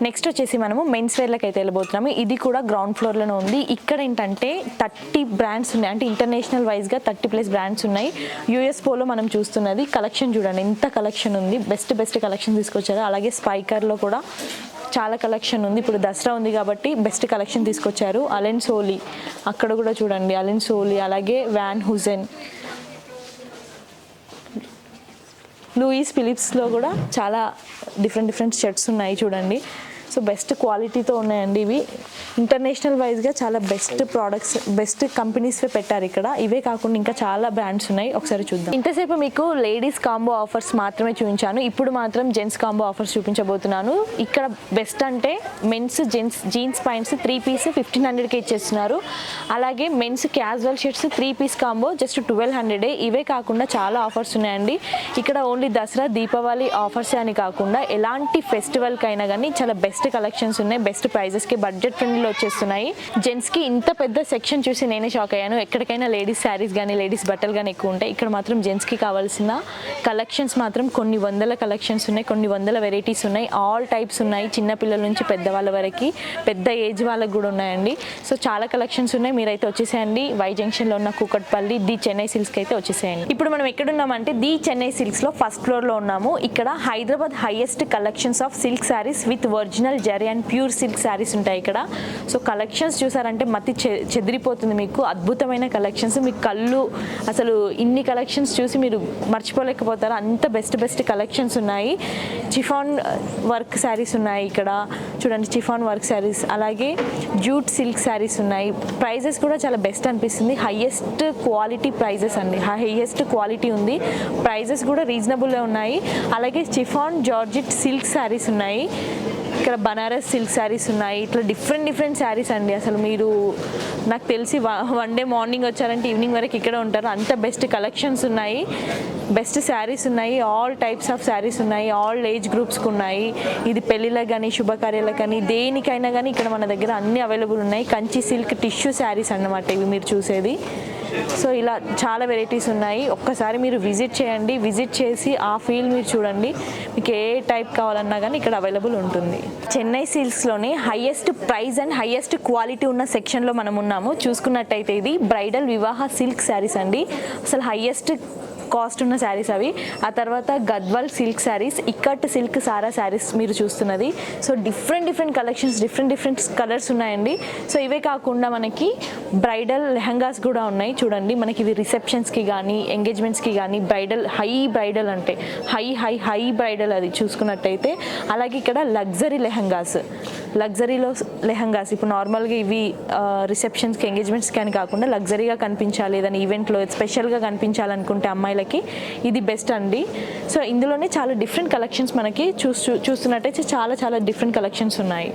Next వచ్చేసి మనము men's వేర్లకు అయితే వెళ్ళబోతున్నాము. ఇది కూడా గ్రౌండ్ ఫ్లోర్లోనే ఉంది. ఇక్కడ ఏంటంటే 30 బ్రాండ్స్ ఉన్నాయి, అంటే ఇంటర్నేషనల్ వైజ్గా 30+ బ్రాండ్స్ ఉన్నాయి. యూఎస్ పోలో మనం చూస్తున్నది కలెక్షన్ చూడండి, ఎంత కలెక్షన్ ఉంది, బెస్ట్ కలెక్షన్ తీసుకొచ్చారు. అలాగే స్పైకర్లో కూడా చాలా కలెక్షన్ ఉంది. ఇప్పుడు దసరా ఉంది కాబట్టి బెస్ట్ కలెక్షన్ తీసుకొచ్చారు. అలెన్ సోలీ అక్కడ కూడా చూడండి, అలెన్ సోలీ, అలాగే వ్యాన్ హుజెన్, లూయిస్ ఫిలిప్స్లో కూడా చాలా డిఫరెంట్ షర్ట్స్ ఉన్నాయి చూడండి. సో బెస్ట్ క్వాలిటీతో ఉన్నాయండి. ఇవి ఇంటర్నేషనల్ వైజ్గా చాలా బెస్ట్ ప్రోడక్ట్స్, బెస్ట్ కంపెనీస్ పెట్టారు ఇక్కడ. ఇవే కాకుండా ఇంకా చాలా బ్రాండ్స్ ఉన్నాయి, ఒకసారి చూద్దాం. ఇంతసేపు మీకు లేడీస్ కాంబో ఆఫర్స్ మాత్రమే చూపించాను, ఇప్పుడు మాత్రం జెంట్స్ కాంబో ఆఫర్స్ చూపించబోతున్నాను. ఇక్కడ బెస్ట్ అంటే మెన్స్ జీన్స్ పాయింట్స్ 3 పీస్ 1500కి ఇచ్చేస్తున్నారు. అలాగే men's casual shirts 3 piece combo just 1200. ఇవే కాకుండా చాలా ఆఫర్స్ ఉన్నాయండి. ఇక్కడ ఓన్లీ దసరా దీపావళి ఆఫర్స్ అని కాకుండా ఎలాంటి ఫెస్టివల్కి అయినా కానీ చాలా బెస్ట్ కలెక్షన్స్ ఉన్నాయి. బెస్ట్ ప్రైజెస్కి బడ్జెట్ ఫ్రెండ్లీలో వచ్చేస్తున్నాయి. జెంట్స్కి ఇంత పెద్ద సెక్షన్ చూసి నేనే షాక్ అయ్యాను. ఎక్కడికైనా లేడీస్ శారీస్ కానీ లేడీస్ బట్టలు కానీ ఎక్కువ ఉంటాయి, ఇక్కడ మాత్రం జెంట్స్కి కావాల్సిన కలెక్షన్స్ మాత్రం కొన్ని వందల కలెక్షన్స్ ఉన్నాయి, కొన్ని వందల వెరైటీస్ ఉన్నాయి. ఆల్ టైప్స్ ఉన్నాయి, చిన్నపిల్లల నుంచి పెద్దవాళ్ళ వరకు, పెద్ద ఏజ్ వాళ్ళకి కూడా ఉన్నాయండి. సో చాలా కలెక్షన్స్ ఉన్నాయి. మీరైతే వచ్చేసేయండి. వై జంక్షన్లో ఉన్న కూకట్పల్లి ది చెన్నై సిల్క్స్కి అయితే వచ్చేసేయండి. ఇప్పుడు మనం ఎక్కడున్నామంటే ది చెన్నై సిల్క్స్లో ఫస్ట్ ఫ్లోర్లో ఉన్నాము. ఇక్కడ Hyderabad highest collections of silk saris with original zari and pure silk saris ఉంటాయి ఇక్కడ. సో కలెక్షన్స్ చూసారంటే మతి చెదిరిపోతుంది మీకు. అద్భుతమైన కలెక్షన్స్, మీ కళ్ళు అసలు ఇన్ని కలెక్షన్స్ చూసి మీరు మర్చిపోలేకపోతారు, అంత బెస్ట్ కలెక్షన్స్ ఉన్నాయి. చిఫాన్ వర్క్ శారీస్ ఉన్నాయి ఇక్కడ చూడండి, చిఫాన్ వర్క్ శారీస్, అలాగే జూట్ సిల్క్ శారీస్ ఉన్నాయి. ప్రైజెస్ కూడా చాలా బెస్ట్ అనిపిస్తుంది. హైయెస్ట్ క్వాలిటీ ప్రైజెస్ అండి, హైయెస్ట్ క్వాలిటీ ఉంది. ప్రైజెస్ కూడా రీజనబుల్గా ఉన్నాయి. అలాగే చిఫాన్ జార్జెట్ సిల్క్ శారీస్ ఉన్నాయి. ఇక్కడ బనారస్ సిల్క్ శారీస్ ఉన్నాయి. ఇట్లా డిఫరెంట్ శారీస్ అండి. అసలు మీరు నాకు తెలిసి వన్ డే మార్నింగ్ వచ్చారంటే ఈవినింగ్ వరకు ఇక్కడే ఉంటారు, అంత బెస్ట్ కలెక్షన్స్ ఉన్నాయి, బెస్ట్ శారీస్ ఉన్నాయి. ఆల్ టైప్స్ ఆఫ్ శారీస్ ఉన్నాయి, ఆల్ ఏజ్ గ్రూప్స్కి ఉన్నాయి. ఇది పెళ్ళిళ్ళకి కానీ శుభకార్యాలకు కానీ దేనికైనా కానీ ఇక్కడ మన దగ్గర అన్నీ అవైలబుల్ ఉన్నాయి. కంచి సిల్క్ టిష్యూ శారీస్ అన్నమాట ఇవి మీరు చూసేది. సో ఇలా చాలా వెరైటీస్ ఉన్నాయి. ఒక్కసారి మీరు విజిట్ చేయండి, విజిట్ చేసి ఆ ఫీల్ మీరు చూడండి. మీకు ఏ టైప్ కావాలన్నా కానీ ఇక్కడ అవైలబుల్ ఉంటుంది. చెన్నై సిల్క్స్లోనే highest price and highest quality ఉన్న సెక్షన్లో మనం ఉన్నాము. చూసుకున్నట్టయితే ఇది బ్రైడల్ వివాహ సిల్క్ శారీస్ అండి. అసలు హైయెస్ట్ కాస్ట్ ఉన్న శారీస్ అవి. ఆ తర్వాత గద్వాల్ సిల్క్ శారీస్, ఇక్కట్ సిల్క్ సారా శారీస్ మీరు చూస్తున్నది. So different collections, different colours ఉన్నాయండి. సో ఇవే కాకుండా మనకి బ్రైడల్ లెహంగాస్ కూడా ఉన్నాయి చూడండి. మనకి ఇవి రిసెప్షన్స్కి కానీ ఎంగేజ్మెంట్స్కి కానీ బ్రైడల్ బ్రైడల్ అంటే హై బ్రైడల్ అది చూసుకున్నట్టయితే. అలాగే ఇక్కడ లగ్జరీ లెహంగాస్ ఇప్పుడు నార్మల్గా ఇవి రిసెప్షన్స్కి ఎంగేజ్మెంట్స్కి అని కాకుండా లగ్జరీగా కనిపించాలి, ఏదైనా ఈవెంట్లో స్పెషల్గా కనిపించాలనుకుంటే అమ్మాయిలకి ఇది బెస్ట్ అండి. సో ఇందులోనే చాలా డిఫరెంట్ కలెక్షన్స్ మనకి చూస్తున్నట్టయితే చాలా డిఫరెంట్ కలెక్షన్స్ ఉన్నాయి.